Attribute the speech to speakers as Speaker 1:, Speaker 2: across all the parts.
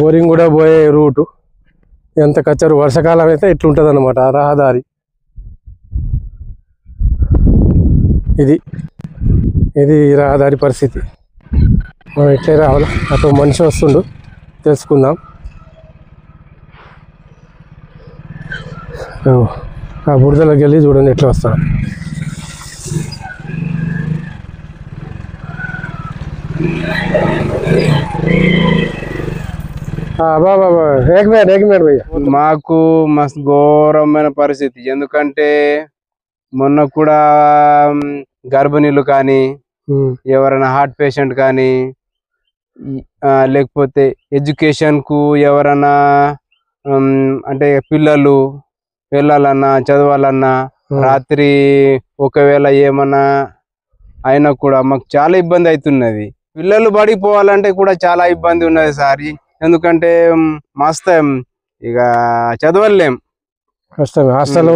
Speaker 1: Boring కూడా పోయే route ఎంత కచ్చరు. వర్షాకాలం అయితే ఇట్లుంటుంది అన్నమాట రహదారి. ఇది రహదారి పరిస్థితి. మనం ఇట్లే రావాలి. అటు మనిషి వస్తుండు, తెలుసుకుందాం. ఆ బురదలోకి వెళ్ళి చూడండి ఎట్లా వస్తాడు.
Speaker 2: మాకు మస్తు ఘోరమైన పరిస్థితి. ఎందుకంటే మొన్న కూడా గర్భిణీలు కానీ, ఎవరైనా హార్ట్ పేషెంట్ కానీ, లేకపోతే ఎడ్యుకేషన్ కు ఎవరైనా అంటే పిల్లలు వెళ్ళాలన్నా చదవాలన్నా రాత్రి ఒకవేళ ఏమన్నా అయినా కూడా మాకు చాలా ఇబ్బంది అవుతున్నది. పిల్లలు బడికి పోవాలంటే కూడా చాలా ఇబ్బంది ఉన్నది సార్. ఎందుకంటే మస్తు ఇక చదవలేం.
Speaker 1: హాస్టల్లో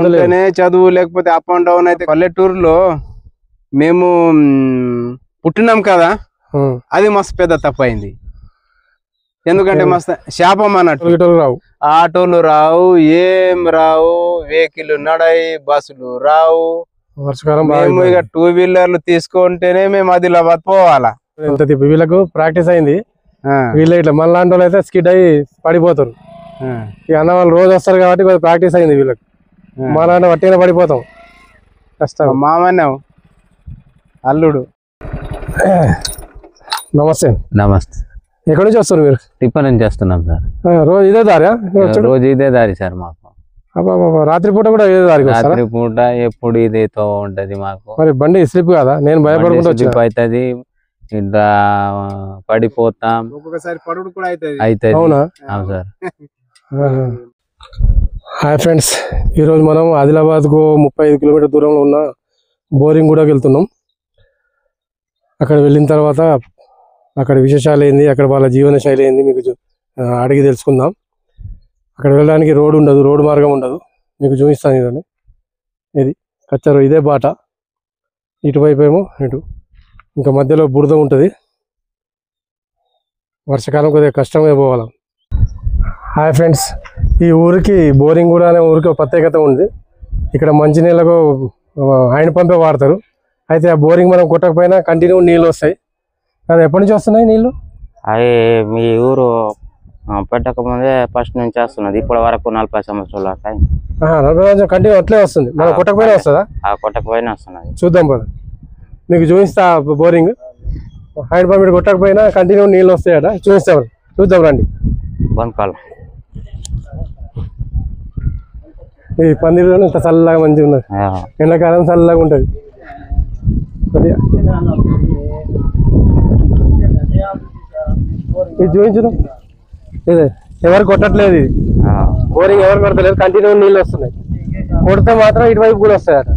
Speaker 1: ఉంటేనే
Speaker 2: చదువు, లేకపోతే అప్ అండ్ డౌన్ అయితే. పల్లెటూరులో మేము పుట్టినాం కదా, అది మస్తు పెద్ద తప్పు అయింది. ఎందుకంటే మస్తు శాపం అన్నట్టు. ఆటోలు రావు, ఏం రావు, వెహికల్ నడయి, బస్సులు రావు. మేము ఇక 2 వీలర్లు తీసుకుంటేనే మేము ఆదిలాబాద్ పోవాలా.
Speaker 1: వీళ్ళకు ప్రాక్టీస్ అయింది. వీళ్ళు ఇట్లా మనలాంటి వాళ్ళు అయితే స్కిడ్ అయ్యి పడిపోతారు. ఇక అన్న వాళ్ళు రోజు వస్తారు కాబట్టి కొంచెం ప్రాక్టీస్ అయింది వీళ్ళకి. మనలాంటి వట్టిగా పడిపోతాం, కష్టం.
Speaker 2: మామన్నావు అల్లుడు.
Speaker 1: నమస్తే.
Speaker 3: నమస్తే.
Speaker 1: ఎక్కడి నుంచి వస్తారు మీరు?
Speaker 3: టిప్పర్ నుంచి వస్తున్నాం సార్.
Speaker 1: రోజు ఇదే దారి?
Speaker 3: రోజు ఇదే దారి సార్ మాకు.
Speaker 1: రాత్రిపూట కూడా ఇదే దారి?
Speaker 3: రాత్రిపూట ఎప్పుడు ఇదేతో ఉంటది మాకు.
Speaker 1: మరి బండి స్లిప్ కదా? నేను భయపడుకుంటూ స్లిప్
Speaker 3: అవుతుంది, ఇట్లా పడిపోతాం,
Speaker 2: ఒక్కొక్కసారి పడుడు కూడా అవుతుంది.
Speaker 1: అవునా?
Speaker 3: అవును సార్.
Speaker 1: హాయ్ ఫ్రెండ్స్, ఈరోజు మనం ఆదిలాబాద్కు 35 కిలోమీటర్ దూరంలో ఉన్న బోరింగ్ కూడా వెళ్తున్నాం. అక్కడ వెళ్ళిన తర్వాత అక్కడ విశేషాలు ఏంది, అక్కడ వాళ్ళ జీవన శైలి ఏంది మీకు అడిగి తెలుసుకుందాం. అక్కడ వెళ్ళడానికి రోడ్డు ఉండదు, రోడ్డు మార్గం ఉండదు. మీకు చూపిస్తాను ఇదండి. ఇది కచ్చరు, ఇదే బాట. ఇటువైపు ఏమో ఇటు, ఇంకా మధ్యలో బురద ఉంటుంది. వర్షాకాలం కొద్దిగా కష్టమే పోవాలి. హాయ్ ఫ్రెండ్స్, ఈ ఊరికి బోరింగ్ కూడా అనే ఊరికి ప్రత్యేకత ఉంది. ఇక్కడ మంచినీళ్ళకు హ్యాండ్ పంపే వాడతారు. అయితే ఆ బోరింగ్ మనం కొట్టకపోయినా కంటిన్యూ నీళ్ళు వస్తాయి. అది ఎప్పటి నుంచి వస్తున్నాయి నీళ్ళు?
Speaker 3: అవి మీ ఊరు పెట్టకముందే ఫస్ట్ నుంచి వస్తున్నది. ఇప్పటి వరకు 40 సంవత్సరాలు టైం.
Speaker 1: 40 సంవత్సరాలు కంటిన్యూ అట్లే వస్తుంది. మనం కొట్టకపోయినా వస్తుందా?
Speaker 3: కొట్టకపోయినా వస్తున్నది.
Speaker 1: చూద్దాం పద, మీకు చూపిస్తా. బోరింగ్ హ్యాండ్ పంప్ కొట్టకపోయినా కంటిన్యూ నీళ్ళు వస్తాయట, చూపిస్తాం. చూద్దాం రండి.
Speaker 3: బంకాలు
Speaker 1: ఈ పన్నీరు ఇంత చల్లగా మంచిగా ఉన్నది. ఎండాకాలం చల్లగా ఉంటుంది. ఇది చూపించడం ఇదే, ఎవరు కొట్టట్లేదు. ఇది బోరింగ్ ఎవరు కొడతలేదు, కంటిన్యూ నీళ్ళు వస్తున్నాయి. కొడితే మాత్రం ఇటువైపు కూడా వస్తాయట.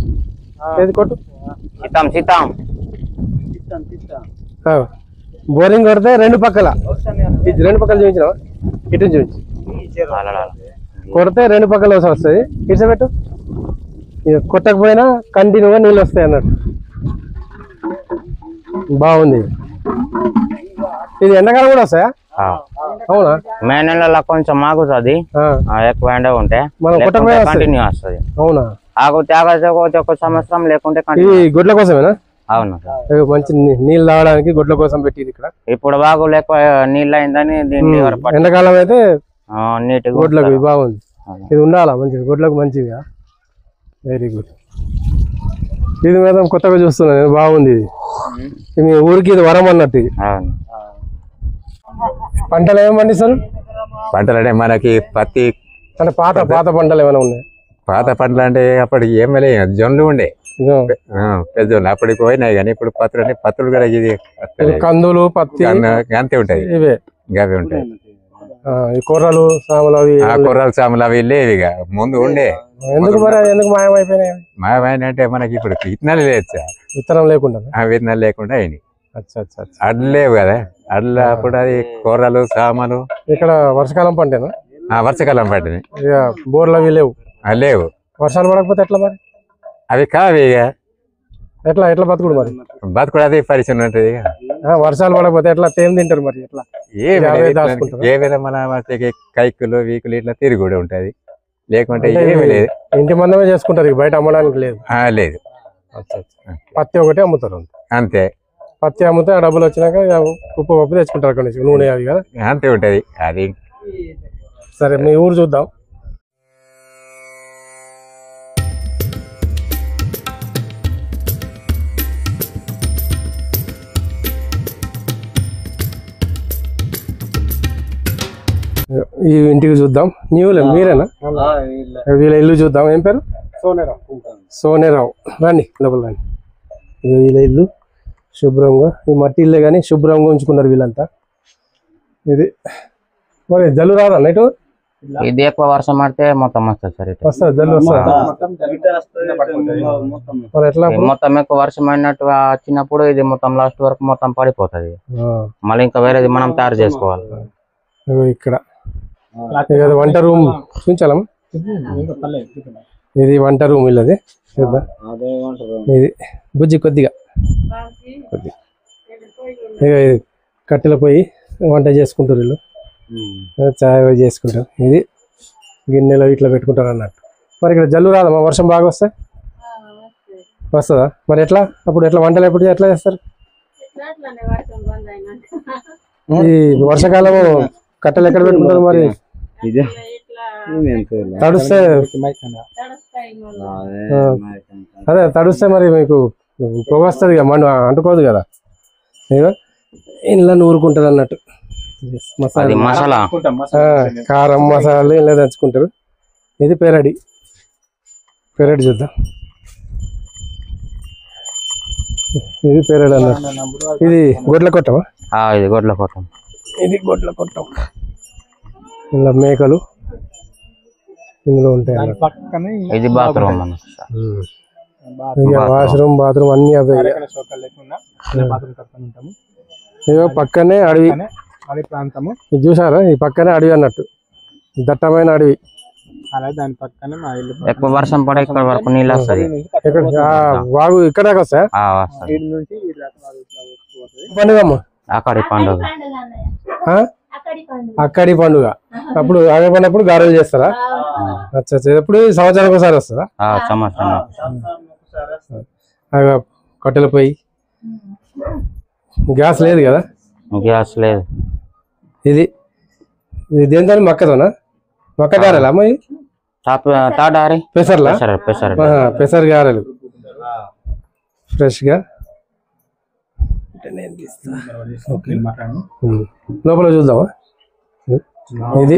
Speaker 1: ఏది కొట్టు? బోరింగ్ కొడితే రెండు పక్కల, రెండు పక్కల చూపించినావా? ఇటు చూపించి కొడితే రెండు పక్కల వస్తాయి. ఇటు పెట్టు. కొట్టకపోయినా కంటిన్యూగా నీళ్ళు వస్తాయి అన్నట్టు. బాగుంది. ఇది ఎండాకాలం కూడా వస్తాయా? అవునా?
Speaker 3: మే నెలలో కొంచెం మాగుతుంది, ఎక్కువ ఎండ ఉంటే కంటిన్యూ వస్తుంది.
Speaker 1: అవునా?
Speaker 3: ఒక సంవత్సరం లేకుంటే
Speaker 1: గొడ్ల కోసమేనా?
Speaker 3: అవును.
Speaker 1: మంచి నీళ్ళు తాగడానికి గొడ్ల కోసం పెట్టింది ఇక్కడ.
Speaker 3: ఇప్పుడు బాగు ఎక్కువ నీళ్ళు అయిందని దీన్ని
Speaker 1: ఎండాకాలం అయితే
Speaker 3: నీటి
Speaker 1: గొడ్లకు బాగుంది. ఇది ఉండాలా మంచిది, గొడ్లకు మంచిది. Very good. ఇది మీద కొత్తగా చూస్తున్నా నేను, బాగుంది. ఇది మీ ఊరికి ఇది వరం అన్నట్టు. ఇది పంటలు ఏమేమి పండిస్తారు?
Speaker 4: పంటలు అంటే మనకి పత్తి,
Speaker 1: అంటే పాత పంటలు ఏమైనా ఉన్నాయి?
Speaker 4: పాత పంటలు అంటే అప్పటికి ఏమీ జొన్నలు ఉండే, పెద్దోళ్ళు అప్పటికి పోయినాయి. కానీ ఇప్పుడు పత్తులు కూడా ఇది
Speaker 1: కందులు, పత్తి
Speaker 4: అంతే ఉంటాయి.
Speaker 1: ఇవే
Speaker 4: అవే ఉంటాయి.
Speaker 1: ఈ కూరలు సాములు అవి
Speaker 4: ఆ కుర్రాలు సాములు అవి లేవు ఇక ముందు ఉండే.
Speaker 1: ఎందుకు మరి ఎందుకు మాయమైపోయినాయి?
Speaker 4: మాయమైన అంటే మనకి ఇప్పుడు విత్తనాలు లేదు సార్.
Speaker 1: విత్తనం లేకుండా
Speaker 4: ఆ విత్తనాలు లేకుండా అయినాయి.
Speaker 1: అచ్చా అచ్చా అచ్చా.
Speaker 4: అడ్లు లేవు కదా, అడ్లు అప్పుడు అది కూరలు సామాలు.
Speaker 1: ఇక్కడ వర్షాకాలం పంటేనా?
Speaker 4: వర్షాకాలం పట్టినాయి.
Speaker 1: ఇక బోర్లు అవి లేవు.
Speaker 4: లేవు.
Speaker 1: వర్షాలు పడకపోతే ఎట్లా మరి?
Speaker 4: అవి కావి ఇక
Speaker 1: ఎట్లా ఎట్లా బతుకుడు మరి?
Speaker 4: బతుకుడు అదే పరిచయం ఉంటుంది ఇక.
Speaker 1: వర్షాలు పడకపోతే ఎట్లా తేం తింటారు మరి? ఎట్లా
Speaker 4: ఏమైనా మన కైకులు వీకులు ఇట్లా తిరిగి కూడా ఉంటది. లేకుంటే ఏమి లేదు.
Speaker 1: ఇంటి మందమే చేసుకుంటారు, ఇక బయట అమ్మడానికి లేదు.
Speaker 4: లేదు.
Speaker 1: పత్తి ఒకటే అమ్ముతారు
Speaker 4: అంతే.
Speaker 1: పత్తి అమ్ముతే ఆ డబ్బులు వచ్చినాక ఉప్పు పప్పు తెచ్చుకుంటారు అక్కడ నుంచి, నూనె అది కదా.
Speaker 4: అంతే ఉంటది అది.
Speaker 1: సరే మీ ఊరు చూద్దాం. ఈ ఇంటికి చూద్దాం. నీవులే మీరేనా? వీళ్ళ ఇల్లు చూద్దాం. ఏం పేరు? సోనేరావు. రండి లోపల రండి. వీళ్ళ ఇల్లు శుభ్రంగా, ఈ మట్టి ఇల్లే కానీ శుభ్రంగా ఉంచుకున్నారు వీళ్ళంతా. ఇది మరి జల్లు రాదా ఇటు?
Speaker 3: ఇది ఎక్కువ వర్షం పడితే మొత్తం వస్తుంది సార్. ఇటు
Speaker 1: వస్తుంది జల్లు వస్తుంది. మరి ఎట్లా?
Speaker 3: మొత్తం ఎక్కువ వర్షం పడినట్టు వచ్చినప్పుడు ఇది మొత్తం లాస్ట్ వరకు మొత్తం పడిపోతుంది. మళ్ళీ ఇంకా వేరేది మనం తయారు చేసుకోవాలి.
Speaker 1: ఇక్కడ వంట రూమ్ చూపించాలమ్మా. ఇది వంట రూమ్ ఇల్లది. ఇది బుజ్జి కొద్దిగా ఇక ఇది కట్టెల పోయి వంట చేసుకుంటారు వీళ్ళు, చాయ్ చేసుకుంటారు. ఇది గిన్నెలో ఇట్లా పెట్టుకుంటారు అన్నట్టు. మరి ఇక్కడ జల్లు రాదమ్మా? వర్షం బాగా వస్తే వస్తుందా? మరి ఎట్లా అప్పుడు ఎట్లా వంటలు ఎప్పుడు ఎట్లా చేస్తారు? ఈ వర్షాకాలం కట్టెలు ఎక్కడ పెట్టుకుంటారు మరి? తడుస్తే అదే తడుస్తే మరి మీకు పొగ వస్తుంది కదా, మండు అంటుకోదు కదా. ఇంట్లో నూరుకుంటారు అన్నట్టు.
Speaker 3: మసాలా
Speaker 1: కారం మసాలాలు ఇలా తెచ్చుకుంటారు. ఇది పెరడి. పెరడి చూద్దాం. ఇది పెరడి అన్నట్టు. ఇది గొడ్ల కొట్టమా?
Speaker 3: ఇది గొడ్ల కొట్టం.
Speaker 1: ఇది గొడ్ల కొట్టం. ఇలా మేకలు ఇందులో ఉంటాయి.
Speaker 3: ఇది బాత్రూమ్.
Speaker 1: వాష్రూమ్ బాత్రూమ్ అన్ని అవే. ఇక పక్కనే అడవి ప్రాంతము. ఇది చూసారా? ఈ పక్కనే అడవి అన్నట్టు, దట్టమైన అడవి.
Speaker 3: ఎక్కువ వర్షం పడే ఇక్కడ వరకు నీళ్ళు వస్తుంది.
Speaker 1: వాగు ఇక్కడ దాకా వస్తాయా? పండుగ అమ్మ
Speaker 3: అక్కడి పండుగ.
Speaker 1: అక్కడి పండుగ అప్పుడు అదే పడినప్పుడు గారెలు చేస్తారా? అచ్చా. ఎప్పుడు సంవత్సరానికి ఒకసారి వస్తుందా? కట్టెల పొయ్యి. గ్యాస్ లేదు కదా?
Speaker 3: గ్యాస్ లేదు.
Speaker 1: ఇది దేంతో? మక్కతోనా? మక్క గారెలా అమ్మ? పెసర్లా? పెసర్ గారెలు ఫ్రెష్ గా. లోపల చూద్దామా? ఇది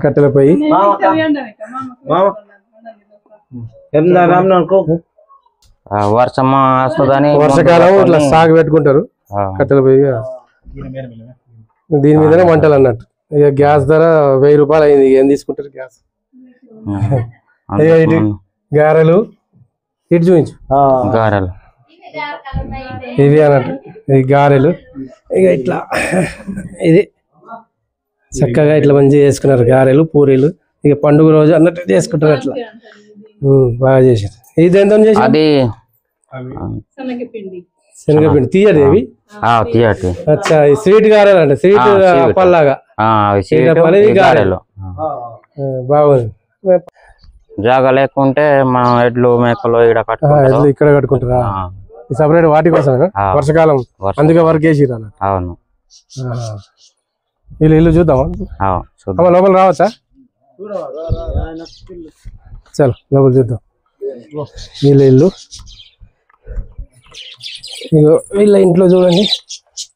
Speaker 1: కట్టెల పొయ్యి.
Speaker 3: వర్షం వస్తుందని
Speaker 1: వర్షాకాలం ఇట్లా సాగు పెట్టుకుంటారు కట్టెల పొయ్యి. దీని మీదనే వంటలు అన్నట్టు. ఇక గ్యాస్ ధర 1000 రూపాయలు అయింది. ఏం తీసుకుంటారు గ్యాస్? ఇటు గారెలు. ఇటు చూపించు.
Speaker 3: గారెలు
Speaker 1: ఇవి అన్నట్టు. ఈ గారెలు ఇక ఇట్లా ఇది చక్కగా ఇట్లా మంచిగా చేసుకున్నారు. గారెలు పూరీలు ఇక పండుగ రోజు అన్నట్టు చేసుకుంటారు. అట్లా బాగా చేసారు. ఇది ఎంత చేసి?
Speaker 3: అది
Speaker 1: శనగపిండి తీయటి అవి. అచ్చా. ఈ స్వీట్ గారెలు అంటే స్వీట్ అప్పల్లాగా గారెలు. బాగుంది.
Speaker 3: జాగా లేకుంటే మనం ఎడ్లు మేకలు
Speaker 1: ఇక్కడ కట్టుకుంటారా? సపరేట్ వాటి కోసం వర్షాకాలం అందుకే వర్క్ వేసిరు అన్న.
Speaker 3: అవును.
Speaker 1: వీళ్ళు ఇల్లు చూద్దామా? లోపల రావచ్చా? చలో లోపల చూద్దాం. వీళ్ళ ఇల్లు. ఇగో వీళ్ళ ఇంట్లో చూడండి.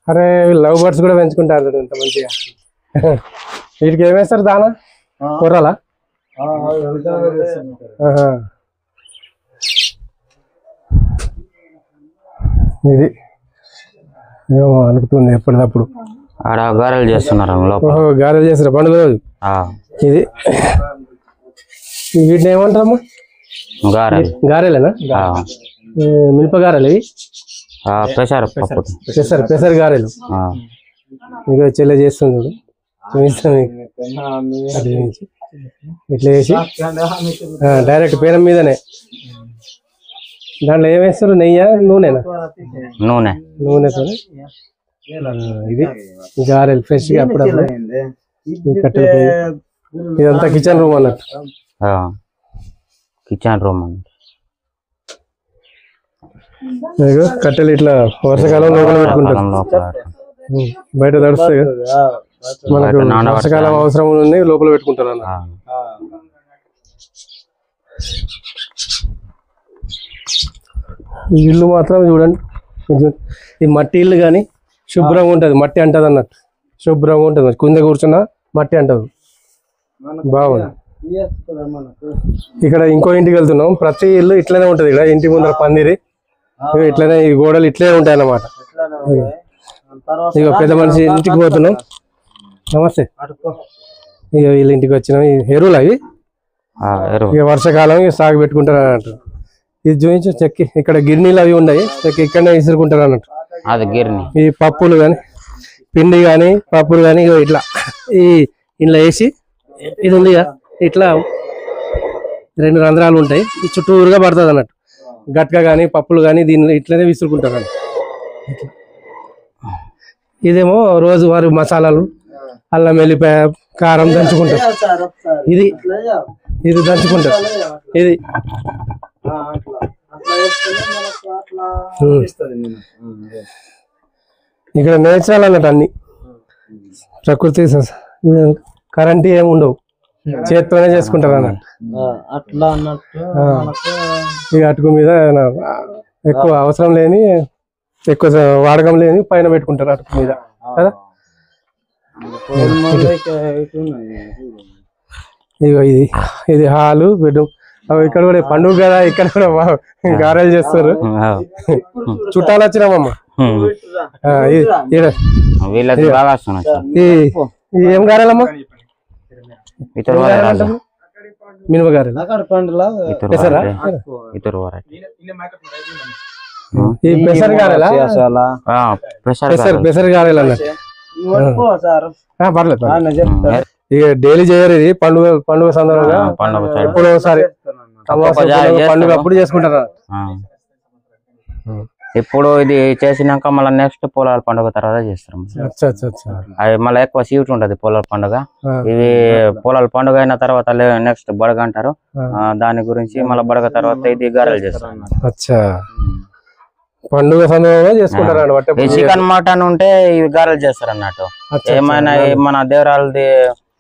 Speaker 1: అరే వీళ్ళు లవ్ బర్డ్స్ కూడా పెంచుకుంటారు ఇంత మంచిగా. వీటికి ఏమేస్తారు దానా? కూరలా? ఇది ఏమో అనుకుతుంది ఎప్పటికప్పుడు
Speaker 3: ఆడ గారెలు చేస్తున్నారు లోపల.
Speaker 1: ఓహో, గారెలు చేస్తారు పండుగ రోజు.
Speaker 3: ఆ,
Speaker 1: ఇది వీటిని ఏమంటారమ్మా?
Speaker 3: గారెలు.
Speaker 1: గారెలేనా?
Speaker 3: ఆ,
Speaker 1: మినప గారెలు ఇవి.
Speaker 3: పెసర పప్పు.
Speaker 1: పెసర గారెలు.
Speaker 3: ఆ,
Speaker 1: ఇక చెల్లె చేస్తుంది చూడు, చూపిస్తాను మీకు. అటు చూపించి ఇట్లా వేసి డైరెక్ట్ పేరం మీదనే. దాంట్లో ఏం వేస్తారు? నెయ్యి, నూనెనా? నూనెతో ఇది గారెలు ఫ్రెష్ గా అప్పుడప్పుడు. కట్టెల పొయ్యి. ఇదంతా కిచెన్ రూమ్ అన్నట్టు.
Speaker 3: కిచెన్ రూమ్ అండి.
Speaker 1: ఇదిగో కట్టెలు ఇట్లా వర్షాకాలం లోపల పెట్టుకుంటారు. బయట తడుస్తాయి కదా, మనకు వర్షాకాలం అవసరం ఉన్నాయి, లోపల పెట్టుకుంటారు అన్న. ఈ ఇల్లు మాత్రం చూడండి, ఈ మట్టి ఇల్లు కానీ శుభ్రంగా ఉంటుంది. మట్టి అంటది అన్నట్టు, శుభ్రంగా ఉంటుంది. కింద కూర్చున్నా మట్టి అంటది. బాగుంది. ఇక్కడ ఇంకో ఇంటికి వెళ్తున్నాం. ప్రతి ఇల్లు ఇట్లనే ఉంటది. ఇక్కడ ఇంటి ముందర పందిరి ఇట్లనే, ఈ గోడలు ఇట్లనే ఉంటాయి అన్నమాట. ఇక పెద్ద మనిషి ఇంటికి పోతున్నాం. నమస్తే. ఇక వీళ్ళ ఇంటికి వచ్చినాం. ఎరువులు అవి ఇక వర్షాకాలం సాగు పెట్టుకుంటారు అన్నట్టు. ఇది చూపించు చెక్కి. ఇక్కడ గిర్నీలు అవి ఉన్నాయి, చెక్కి ఇక్కడనే విసురుకుంటారు అన్నట్టు. ఈ పప్పులు కానీ, పిండి కానీ, పప్పులు కానీ ఇట్లా ఈ ఇంట్లో వేసి, ఇది ఉంది ఇట్లా 2 రంధ్రాలు ఉంటాయి. ఈ చుట్టూరుగా పడుతుంది అన్నట్టు. గట్క కానీ, పప్పులు కానీ దీనిలో ఇట్లనే విసురుకుంటారు అన్నట్టు. ఇదేమో రోజువారి మసాలాలు, అల్లం, వెల్లిపాయ, కారం దంచుకుంటారు. ఇది దంచుకుంటారు. ఇది ఇక్కడ నేచురల్ అన్నట్టు, అన్ని ప్రకృతి. కరెంట్ ఏమి ఉండవు, చేత్తోనే చేసుకుంటారు అన్నట్టు. ఇక అటుకు మీద ఎక్కువ అవసరం లేని, ఎక్కువ వాడకం లేని పైన పెట్టుకుంటారు అటుకు మీద కదా. ఇగో ఇది హాలు, బెడ్రూమ్. ఇక్కడ కూడా పండుగ కదా, ఇక్కడ కూడా గారెలు చేస్తారు. చుట్టాలు వచ్చినామమ్మా. ఏం గారెలమ్మా? మినప గారెలు, పెసర గారెలా? పెసర గారెలు అన్నట్టు. పర్లేదు. ఇక డైలీ చేయరు, ఇది పండుగ సందర్భంగా ఎప్పుడో ఒకసారి పండుగ అప్పుడు చేసుకుంటారు.
Speaker 3: ఇప్పుడు ఇది చేసినాక మళ్ళీ నెక్స్ట్ పొలాల పండుగ తర్వాత చేస్తారు. అది మళ్ళీ ఎక్కువ సీట్ ఉంటది పొలాల పండుగ. ఇవి పొలాల పండుగ అయిన తర్వాత నెక్స్ట్ బడగ అంటారు. దాని గురించి మళ్ళీ బడగ తర్వాత ఇది గారెలు చేస్తారు.
Speaker 1: పండుగ సందర్భంగా చేసుకుంటారు.
Speaker 3: చికెన్ మటన్ ఉంటే ఇవి గారెలు చేస్తారు అన్నట్టు. ఏమైనా మన దేవరాలది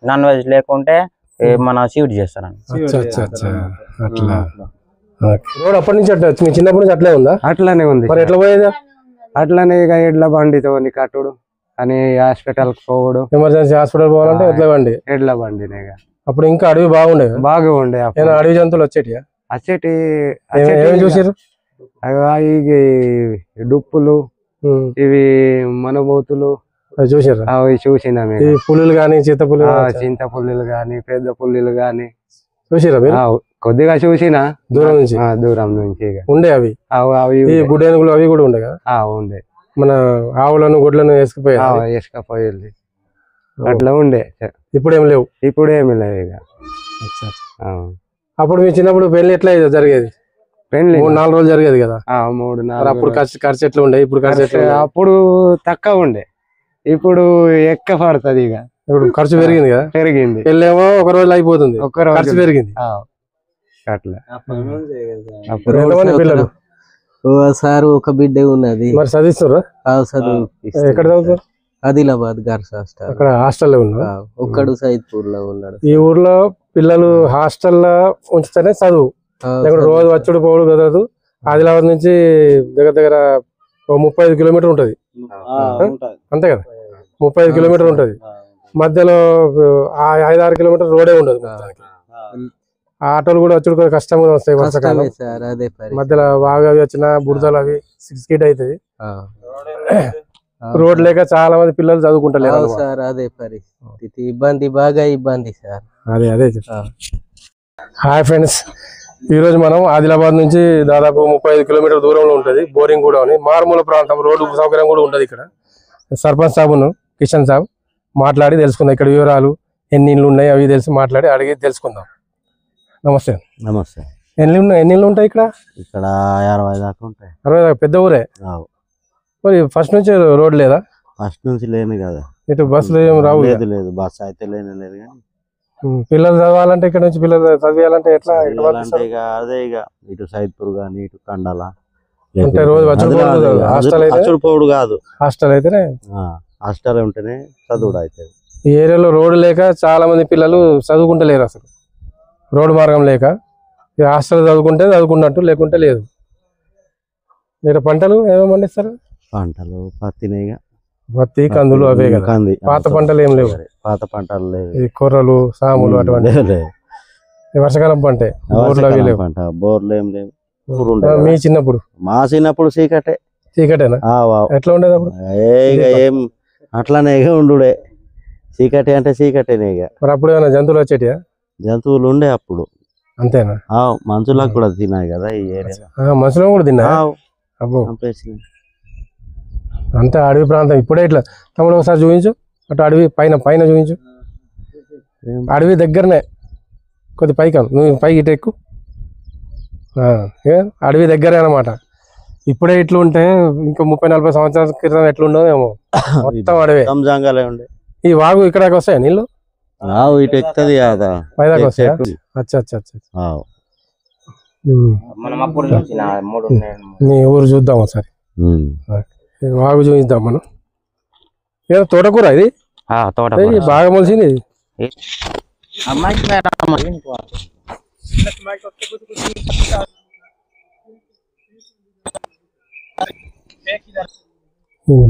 Speaker 3: నాన్ వెజ్ లేకుంటే మన స్వీట్ చేస్తారు
Speaker 1: అట్లా. రోడ్ అప్పటి నుంచి అట్లా, మీ చిన్నప్పటి నుంచి అట్లే ఉందా?
Speaker 2: అట్లానే ఉంది.
Speaker 1: మరి ఎట్లా పోయేదా?
Speaker 2: అట్లానే ఇక ఎడ్ల బండితో కట్టుడు అని, హాస్పిటల్ పోవడు, ఎమర్జెన్సీ హాస్పిటల్ పోవాలంటే ఎడ్ల బండినే. అప్పుడు ఇంకా అడవి బాగుండే. అడవి జంతువులు వచ్చేటి చూసారు? డుప్పులు, ఇవి మనబోతులు చూసారు? అవి చూసినా. పులులు గాని, చింతపుల్లులు గాని, పెద్ద పుల్లులు గాని చూసిరా? కొద్దిగా చూసినా, దూరం నుంచి ఉండే. అవి గుడేనుగులు అవి కూడా ఉండే కదా? ఉండే. మన ఆవులను గొడ్లను వేసుకపోయేది అట్లా ఉండే. ఇప్పుడేమి లేవు. ఇక అప్పుడు మీ చిన్నప్పుడు పెళ్లి ఎట్లా జరిగేది? పెళ్లి 3-4 రోజులు జరిగేది కదా? 3-4. అప్పుడు ఖర్చు ఎట్లా ఉండే? ఇప్పుడు ఖర్చు అప్పుడు తక్కువ ఉండే, ఇప్పుడు ఎక్కువ పడుతుంది. ఇక ఇప్పుడు ఖర్చు పెరిగింది కదా? పెరిగింది. పెళ్ళేమో ఒక రోజులో అయిపోతుంది, ఖర్చు పెరిగింది. అట్లా. పిల్లలు
Speaker 5: సార్ ఒక బిడ్డ ఉన్నది.
Speaker 1: మరి చదివిస్తారా? ఎక్కడ చదువుతారు?
Speaker 5: Adilabad girls hostel.
Speaker 1: అక్కడ హాస్టల్లో ఉన్నా?
Speaker 5: ఒక్కడు సైద్పూర్ లో ఉన్నాడు.
Speaker 1: ఈ ఊర్లో పిల్లలు హాస్టల్లో ఉంచితేనే చదువు, లేకుంటే రోజు వచ్చుడు పోవడు కదదు. ఆదిలాబాద్ నుంచి దగ్గర 35 కిలోమీటర్ ఉంటది అంతే కదా? 35 కిలోమీటర్ ఉంటది. మధ్యలో 5-6 కిలోమీటర్ రోడే ఉండదు. ఆటోలు కూడా వచ్చుడు కష్టంగా వస్తాయి వర్షాకాలం. మధ్యలో బాగా వచ్చిన బురదలు అవి 6 ఫీట్ అవుతుంది. రోడ్ లేక చాలా మంది పిల్లలు చదువుకుంటలేరు
Speaker 5: అవును
Speaker 1: అన్నమాట.
Speaker 5: సార్ అదే పరిస్థితి ఇబ్బంది బాగా ఇబ్బంది సార్
Speaker 1: అదే హాయ్ ఫ్రెండ్స్, ఈరోజు మనం ఆదిలాబాద్ నుంచి దాదాపు 35 కిలోమీటర్ల దూరంలో ఉంటుంది బోరింగ్ కూడా అని మారుమూల ప్రాంతం, రోడ్డు సౌకర్యం కూడా ఉంటుంది. ఇక్కడ సర్పంచ్ సాబును కిషన్ సాబ్ మాట్లాడి తెలుసుకుందాం ఇక్కడ వివరాలు, ఎన్ని ఇళ్ళు ఉన్నాయి అవి తెలిసి మాట్లాడి అడిగి తెలుసుకుందాం. నమస్తే.
Speaker 6: నమస్తే.
Speaker 1: ఎన్ని ఇళ్ళు ఉంటాయి ఇక్కడ?
Speaker 6: ఇక్కడ 60 దాకా ఉంటాయి.
Speaker 1: 60 దాకా పెద్ద ఊరే. మరి ఫస్ట్ నుంచి రోడ్ లేదా?
Speaker 6: ఫస్ట్ నుంచి లేని కదా,
Speaker 1: ఇటు బస్సులు ఏం రావు?
Speaker 6: లేదు బస్ అయితే లేదు కానీ
Speaker 1: పిల్లలు చదవాలంటే ఇక్కడ నుంచి పిల్లలు చదివాలంటే ఎట్లా?
Speaker 6: అంటే ఇక అదే ఇక ఇటు సైద్పూర్ కానీ ఇటు కండాల
Speaker 1: అంటే రోజు
Speaker 6: వచ్చుడుపోవుడు కాదు,
Speaker 1: హాస్టల్ అయితేనే
Speaker 6: హాస్టల్ ఉంటేనే చదువుడు అవుతుంది.
Speaker 1: ఈ ఏరియాలో రోడ్డు లేక చాలా మంది పిల్లలు చదువుకుంటలేరు, అసలు రోడ్డు మార్గం లేక. హాస్టల్ చదువుకుంటే చదువుకున్నట్టు, లేకుంటే లేదు. ఇక్కడ పంటలు ఏమేమి పండిస్తారు?
Speaker 6: పంటలు పత్తినే,
Speaker 1: పత్తి కందులు అవే కదా.
Speaker 6: కంది.
Speaker 1: పాత పంటలు ఏం లేవు?
Speaker 6: పాత పంటలు లేవు,
Speaker 1: ఈ కొర్రలు సాములు అటువంటి వర్షాకాలం పంటే.
Speaker 6: పంట బోర్లు ఏం లేవు.
Speaker 1: మీ చిన్నప్పుడు?
Speaker 6: మా చిన్నప్పుడు
Speaker 1: చీకటేనా? ఎట్లా ఉండేది అప్పుడు?
Speaker 6: ఏం అట్లానే ఉండుడే, చీకటి అంటే చీకటేనే. ఇక
Speaker 1: మరి అప్పుడు ఏమైనా జంతువులు వచ్చేటియా?
Speaker 6: జంతువులు ఉండే అప్పుడు.
Speaker 1: అంతేనా?
Speaker 6: మనుషులకు కూడా తిన్నాయి కదా ఈ ఏరియా.
Speaker 1: మనుషులు కూడా తిన్నా? అబ్బో, అంతే అడవి ప్రాంతం. ఇప్పుడే ఇట్లా తమ్ముడు ఒకసారి చూపించు, అటు అడవి పైన చూపించు. అడవి దగ్గరనే, కొద్ది పైకి నువ్వు పైకి ఇటు ఎక్కు. అడవి దగ్గరే అన్నమాట. ఇప్పుడే ఇట్లా ఉంటే ఇంకా 30-40 సంవత్సరాల క్రితం ఎట్లుండో ఏమో, మొత్తం అడవే.
Speaker 6: ఉండే
Speaker 1: ఈ వాగు ఇక్కడికి వస్తాయా నీళ్ళు?
Speaker 6: ఇటు ఎక్కుతుంది కదా,
Speaker 1: పైదాకా వస్తాయా? అచ్చా. మీ ఊరు చూద్దాం ఒకసారి, వాగు చూపిద్దాం మనం. ఏదో తోటకూర ఇది? బాగా మొలిసింది.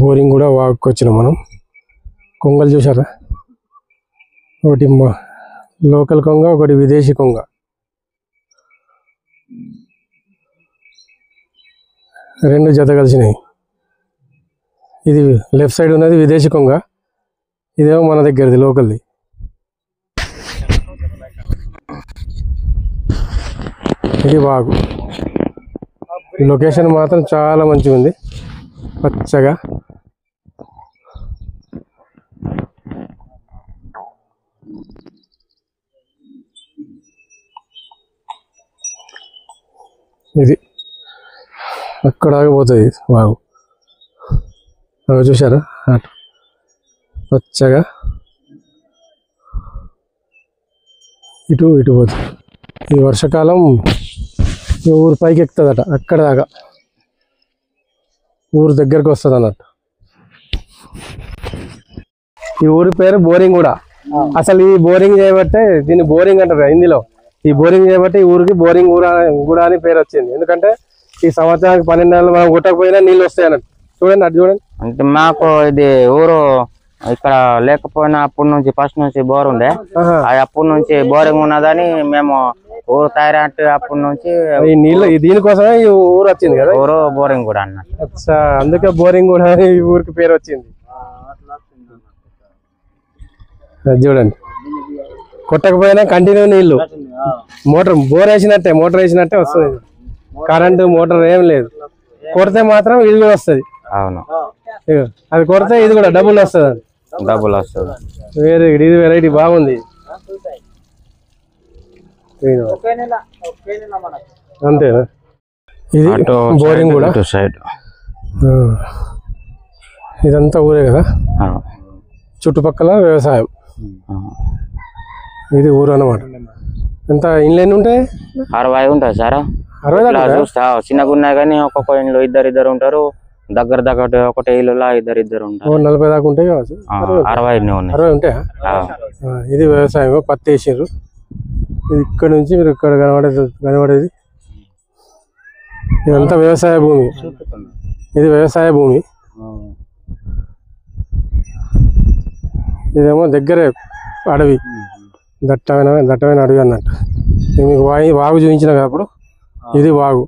Speaker 1: బోరింగ్ కూడా వాగుకి వచ్చినాం మనం. కొంగలు చూసారా? ఒకటి లోకల్ కొంగ, ఒకటి విదేశీ కొంగ. రెండు జత కలిసినాయి. ఇది లెఫ్ట్ సైడ్ ఉన్నది విదేశీ కొంగ, ఇదేమో మన దగ్గరది లోకల్ది. ఇది వాగు. లొకేషన్ మాత్రం చాలా మంచిగా ఉంది, పచ్చగా. ఇది అక్కడ ఆగిపోతుంది వాగు. అవి చూసారా? అటు పచ్చగా ఇటు పోతుంది. ఇది వర్షాకాలం ఊరు పైకి ఎక్కుతుందట, అక్కడ దాకా ఊరు దగ్గరకు వస్తుంది అన్నట్టు. ఈ ఊరి పేరు బోరింగ్ కూడా. అసలు ఈ బోరింగ్ చేయబట్టే దీన్ని బోరింగ్ అంటారు హిందీలో. ఈ బోరింగ్ చేయబట్టి ఈ ఊరికి బోరింగ్ కూడా అని పేరు వచ్చింది. ఎందుకంటే ఈ సంవత్సరానికి 12 నెలలు మనం కొట్టకపోయినా నీళ్ళు వస్తాయి అన్నట్టు. చూడండి, అటు చూడండి.
Speaker 3: అంటే మాకు ఇది ఊరు ఇక్కడ లేకపోయినా అప్పటి నుంచి ఫస్ట్ నుంచి బోర్ ఉండే, అప్పటి నుంచి బోరింగ్ ఉన్నదని మేము ఊరు తయారు అప్పటి నుంచి
Speaker 1: ఈ నీళ్ళు దీనికోసమే ఈ ఊరు వచ్చింది కదా,
Speaker 3: ఊరు బోరింగ్ కూడా అన్నట్టు.
Speaker 1: అచ్చా, అందుకే బోరింగ్ కూడా ఈ ఊరికి పేరు వచ్చింది. చూడండి, కొట్టకపోయినా కంటిన్యూ నీళ్లు. మోటార్ వేసినట్టే వస్తుంది. కరెంటు మోటార్ ఏం లేదు. కొడితే మాత్రం ఇది కూడా వస్తుంది.
Speaker 3: అవును,
Speaker 1: అది కొడితే ఇది కూడా డబుల్ వస్తుంది. ఇది వెరైటీ బాగుంది. అంతేనా? ఇది బోరింగ్ కూడా. ఇదంతా ఊరే కదా, చుట్టుపక్కల వ్యవసాయం. ఇది ఊరు అన్నమాట. ఎంత ఇండ్లు ఎన్ని ఉంటాయి?
Speaker 3: 60 ఉంటాయి సార్.
Speaker 1: 60
Speaker 3: చూస్తా చిన్నగా ఉన్నాయి కానీ ఒక్కొక్క ఇంట్లో ఇద్దరు ఉంటారు. దగ్గర ఒకటే ఇల్లు ఇద్దరు ఉంటారు.
Speaker 1: 40 దాకా ఉంటాయి కావచ్చు.
Speaker 3: 60
Speaker 1: ఉంటాయా? ఇది వ్యవసాయం, పత్తి వేసారు. ఇది ఇక్కడ నుంచి మీరు ఇక్కడ కనబడేది ఇదంతా వ్యవసాయ భూమి. ఇది వ్యవసాయ భూమి. ఇదేమో దగ్గరే అడవి, దట్టమైన అడవి అన్నట్టు. మీకు వాగు చూపించిన కదా అప్పుడు, ఇది వాగు.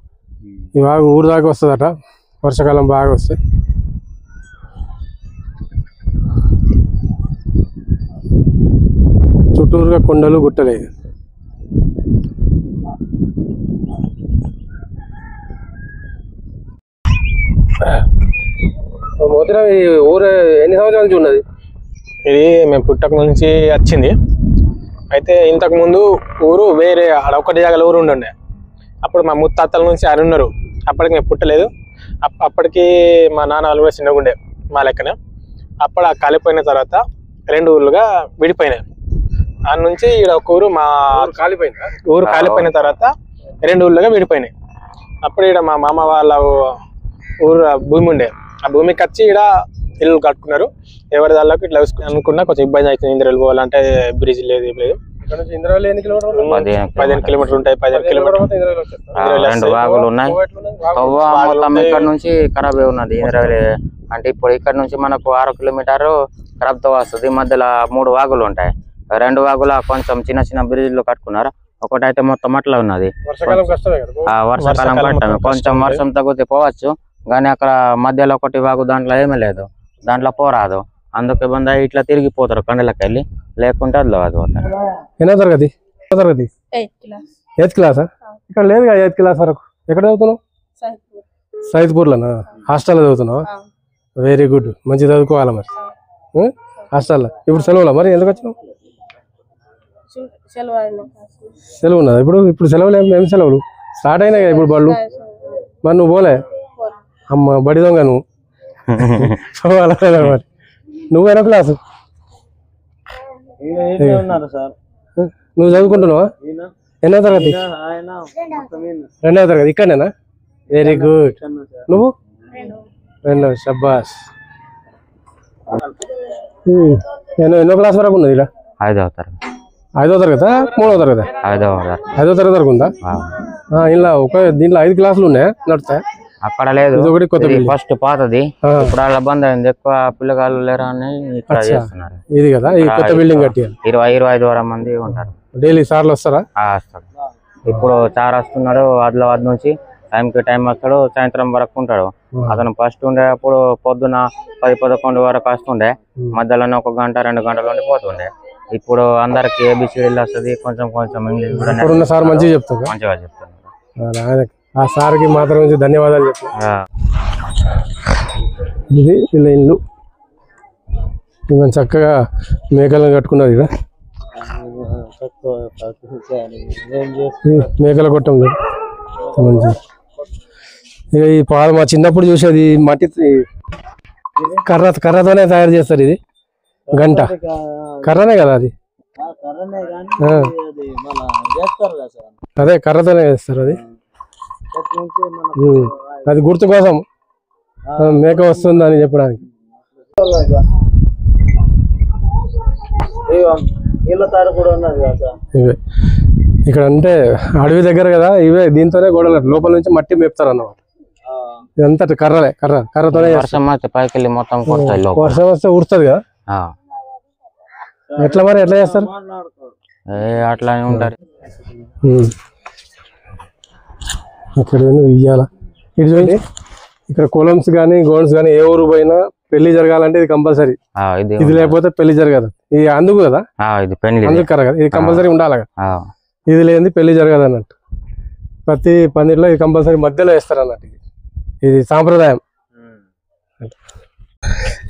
Speaker 1: ఈ వాగు ఊరు దాకా వస్తుందట వర్షాకాలం బాగా వస్తాయి. చుట్టూరుగా కొండలు గుట్టలే. మొదట ఈ ఊరు ఎన్ని సంవత్సరాల నుంచి ఉన్నది?
Speaker 7: ఇది మేము పుట్టక నుంచి వచ్చింది. అయితే ఇంతకు ముందు ఊరు వేరే ఒకటి జాగాల ఊరు ఉండే. అప్పుడు మా ముత్తాతల నుంచి ఆయన ఉన్నారు. అప్పటికి మేము పుట్టలేదు. అప్పటికి మా నాన్న వాళ్ళు కూడా చిన్నగా ఉండే మా లెక్కనే. అప్పుడు ఆ కాలిపోయిన తర్వాత 2 ఊర్లుగా విడిపోయినాయి. ఆ నుంచి ఈడ ఒక ఊరు మా ఊరు కాలిపోయిన తర్వాత 2 ఊర్లుగా విడిపోయినాయి. అప్పుడు ఈడ మా మామ వాళ్ళ ఊరు భూమి ఉండే. ఆ భూమికి వచ్చి ఈడ ఇల్లు కట్టుకున్నారు. ఎవరి దాళ్ళకి ఇట్లా అనుకున్నా కొంచెం ఇబ్బంది అవుతుంది. ఇంద్రలు పోవాలంటే బ్రిడ్జ్ లేదు, ఏం లేదు. 15 కిలోమీటర్లు ఉంటాయి. 15 కిలోమీటర్లు
Speaker 3: 2 వాగులు ఉన్నాయి. మొత్తం ఇక్కడ నుంచి ఖరాబ్ ఉన్నది ఇంద్రవెల్లి. అంటే ఇప్పుడు ఇక్కడ నుంచి మనకు 6 కిలోమీటర్ ఖరాబ్ తో వస్తుంది. మధ్యలో 3 వాగులు ఉంటాయి. 2 వాగుల కొంచెం చిన్న చిన్న బ్రిడ్జ్లు కట్టుకున్నారు. ఒకటైతే మొత్తం అట్లా ఉన్నది. వర్షాకాలం కట్టమే. కొంచెం వర్షం తగ్గితే పోవచ్చు, కానీ అక్కడ మధ్యలో ఒకటి వాగు దాంట్లో ఏమీ లేదు, దాంట్లో పోరాదు. అందుకు ఇబ్బంది ఇట్లా తిరిగిపోతారు కొండలకి వెళ్ళి, లేకుంటే అది పోతారు.
Speaker 1: ఎన్నో తరగతి? 8th క్లాసా? ఇక్కడ లేదు కదా 8th క్లాస్ వరకు. ఎక్కడ చదువుతున్నావు? సైద్పూర్లోనా? హాస్టల్లో చదువుతున్నావా? వెరీ గుడ్, మంచి చదువుకోవాలి మరి. హాస్టల్లో ఇప్పుడు సెలవులా? మరి ఎందుకు వచ్చినావు? సెలవు ఉన్నదా ఇప్పుడు? ఇప్పుడు సెలవులు ఏం సెలవులు స్టార్ట్ అయినాయి కదా ఇప్పుడు బళ్ళు. మరి నువ్వు పోలే? అమ్మ బడి దొంగ నువ్వు. మరి నువ్వు ఎన్నో క్లాసు? నువ్వు చదువుకుంటున్నావా? ఎన్నో తరగతి? 2వ తరగతి. ఇక్కడనేనా? Very good. నువ్వు? 2. షబ్బాస్. ఎన్నో క్లాస్ వరకు ఉన్నది ఇలా?
Speaker 3: 5వ తరగతి.
Speaker 1: 5వ తరగతా? 3వ తరగతి? 5వ తరగతి వరకు ఉందా? ఇలా దీంట్లో 5 క్లాసులు ఉన్నాయా నడుస్తాయి?
Speaker 3: అక్కడ లేదు, ఫస్ట్ పాతది. ఇప్పుడు అలా బంద్ అయింది. ఎక్కువ పిల్లగాళ్ళు లేరా అని ఇక్కడ చేస్తున్నారు.
Speaker 1: ఇది కదా ఈ కొత్త బిల్డింగ్ కట్టి
Speaker 3: 20-25 మంది ఉంటారు.
Speaker 1: డైలీ సార్లు వస్తారా?
Speaker 3: వస్తారు. ఇప్పుడు సార్ వస్తున్నాడు ఆదిలాబాద్ నుంచి. టైం వస్తాడు, సాయంత్రం వరకు ఉంటాడు. అతను ఫస్ట్ ఉండేటప్పుడు పొద్దున 10-11 వరకు వస్తుండే. మధ్యలోనే 1 గంట 2 గంటలు ఉండి పోతుండే. ఇప్పుడు అందరికి ABCDలు వస్తుంది, కొంచెం ఇంగ్లీష్ కూడా
Speaker 1: సార్ మంచిగా చెప్తారు.
Speaker 3: మంచిగా చెప్తున్నారు.
Speaker 1: ఆ సార్కి మాత్రం ధన్యవాదాలు చెప్తాను. ఇది వీళ్ళ ఇల్లు. చక్కగా మేకలను కట్టుకున్నారు. ఇక్కడ మేకల కొట్టం మంచి. ఇక ఈ పాలు మా చిన్నప్పుడు చూసేది మట్టి కర్రతోనే తయారు చేస్తారు. ఇది గంట కర్రనే కదా అది? అదే కర్రతోనే చేస్తారు. అది గుర్తు కోసం మేక వస్తుంది అని చెప్పడానికి. ఇవే ఇక్కడ అంటే అడవి దగ్గర కదా, ఇవే దీంతోనే గోడలు లోపల నుంచి మట్టి మేపుతారు అన్నమాట. ఇదంతా కర్రతోనే.
Speaker 3: వర్షం వస్తే పైకి వెళ్ళి మొత్తం
Speaker 1: వర్షం వస్తే ఉడుతుంది కదా. ఎట్లా మరి ఎట్లా చేస్తారు?
Speaker 3: అట్లా ఉంటారు.
Speaker 1: ఇక్కడ ఇయ్యాల ఇటు చూడండి. ఇక్కడ కొలమ్స్ కానీ గోల్స్ కానీ ఏ ఊరు పోయినా పెళ్లి జరగాలంటే ఇది కంపల్సరీ. ఇది లేకపోతే పెళ్లి జరగదు. ఇది అందుకు కదా, అందుకు కదా, ఇది కంపల్సరీ ఉండాలి. ఇది లేని పెళ్లి జరగదు అన్నట్టు. ప్రతి పందిరిలో ఇది కంపల్సరీ మధ్యలో వేస్తారు అన్నట్టు. ఇది సాంప్రదాయం.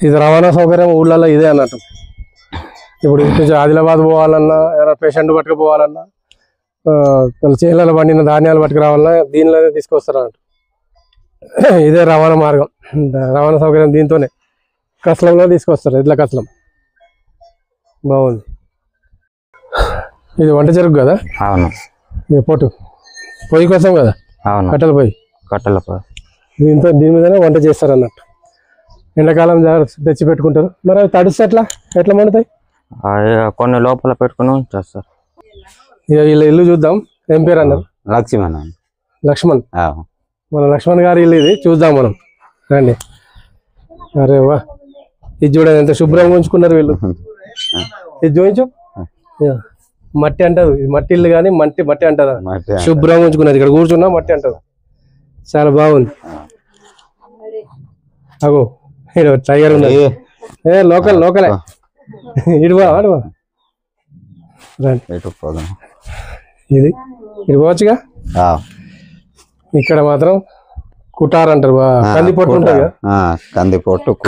Speaker 1: ఇది రవాణా సౌకర్యం ఊళ్ళల్లో ఇదే అన్నట్టు. ఇప్పుడు కొంచెం ఆదిలాబాద్ పోవాలన్నా, ఎవరైనా పేషెంట్ పట్టుకుపోవాలన్నా, చేనులలో పండిన ధాన్యాలు పట్టుకురావాలన్నా దీనిలోనే తీసుకొస్తారు అన్నట్టు. ఇదే రవాణా మార్గం, రవాణా సౌకర్యం దీంతోనే. కసలంలో తీసుకొస్తారు, ఇట్లా కసలం. బాగుంది. ఇది వంట చెరుకు కదా?
Speaker 3: అవును.
Speaker 1: పొయ్యి కోసం కదా?
Speaker 3: అవును,
Speaker 1: కట్టెల పొయ్యి. దీని మీదనే వంట చేస్తారు అన్నట్టు. ఎండాకాలం తెచ్చి పెట్టుకుంటారు. మరి అవి తడిస్తే ఎట్లా మండుతాయి?
Speaker 3: కొన్ని లోపల పెట్టుకుని చేస్తారు.
Speaker 1: ఇక వీళ్ళ ఇల్లు చూద్దాం. ఏం పేరు అన్నారు? లక్ష్మణ్. మన లక్ష్మణ్ గారి ఇల్లు ఇది. చూద్దాం మనం, రండి. అరే వా, ఇది చూడండి ఎంత శుభ్రంగా ఉంచుకున్నారు వీళ్ళు. ఇది చూపించు. మట్టి అంటారు, ఇది మట్టి ఇల్లు కానీ మట్టి అంటారా? శుభ్రంగా ఉంచుకున్నది. ఇక్కడ కూర్చున్నా మట్టి అంటారు. చాలా బాగుంది. అగో టైగర్ ఉన్నది. లోకలే. ఇడువా అడువా.
Speaker 6: ఎటు పోదాం.
Speaker 1: ఇది పోవచ్చుగా. ఇక్కడ మాత్రం కుటార్ అంటారు, కందిపొట్టు ఉంటుంది కదా,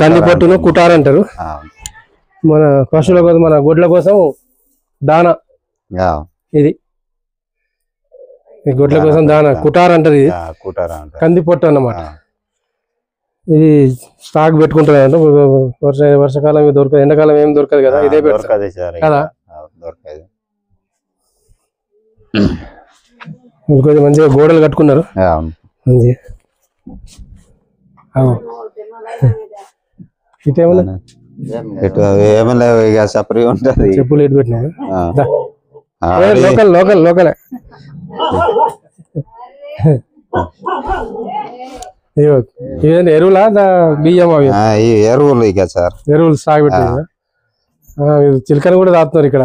Speaker 1: కందిపొట్టును కుటార్ అంటారు. మన పశువుల కోసం, మన గొడ్ల కోసం దానా. ఇది గొడ్ల కోసం దానా కుటార్ అంటారు. ఇది కందిపొట్టు అన్నమాట. ఇది స్టాక్ పెట్టుకుంటారు. వర్షాకాలం దొరకదు, ఎండాకాలం ఏం దొరకదు కదా, ఇదే పెడతారు కదా. ఇంకొంచెం మంచిగా గోడలు కట్టుకున్నారు మంచిగా. ఇటేమన్నా చెప్పులు ఎటు పెట్టినా లోకల్ లోకల్ లోకలే. ఇదేంటి ఎరువులా బియ్యం? అవి
Speaker 6: ఎరువులు ఇక సార్,
Speaker 1: ఎరువులు సాగు పెట్టినా. చిలకలు కూడా తాగుతున్నారు ఇక్కడ.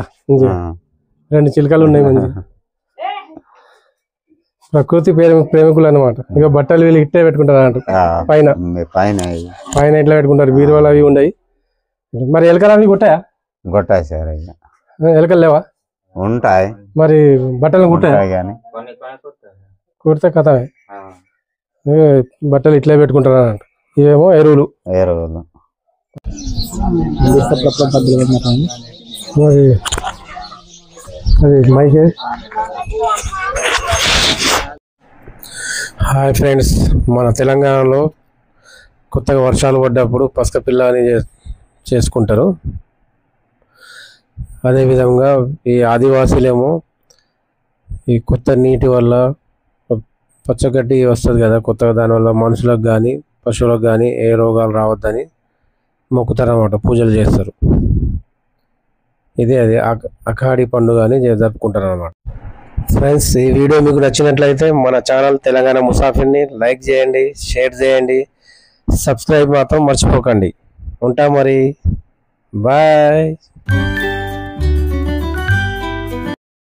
Speaker 1: 2 చిలకలు ఉన్నాయి మంచిగా. ప్రకృతి ప్రేమికులు అన్నమాట. ఇక బట్టలు వీళ్ళు ఇట్టే పెట్టుకుంటారు అన్నట్టు. పైన పైన ఇట్లా పెట్టుకుంటారు, బీరువాలు అవి ఉన్నాయి. మరి ఎలకలు అవి
Speaker 6: కొట్టాయి సార్.
Speaker 1: ఎలకలు లేవా?
Speaker 6: ఉంటాయి.
Speaker 1: మరి బట్టలు కుట్టాయి
Speaker 6: కానీ
Speaker 1: కుడితే కథ. బట్టలు ఇట్లే పెట్టుకుంటారు అన్నట్టు. ఇవేమో ఎరువులు. మరి అది మైకే. హాయ్ ఫ్రెండ్స్, మన తెలంగాణలో కొత్తగా వర్షాలు పడ్డప్పుడు పసక పిల్ల అని చేసుకుంటారు. అదేవిధంగా ఈ ఆదివాసీలేమో ఈ కొత్త నీటి వల్ల పచ్చగడ్డి వస్తుంది కదా కొత్తగా, దానివల్ల మనుషులకు కానీ పశువులకు కానీ ఏ రోగాలు రావద్దని మొక్కుతారు అన్నమాట, పూజలు చేస్తారు. ఇదే అది అఖాడి పండుగ అని జరుపుకుంటారు అన్నమాట. ఫ్రెండ్స్, ఈ వీడియో మీకు నచ్చినట్లయితే మన ఛానల్ తెలంగాణ ముసాఫిర్ని లైక్ చేయండి, షేర్ చేయండి, సబ్స్క్రైబ్ మాత్రం మర్చిపోకండి. ఉంటా మరి, బాయ్.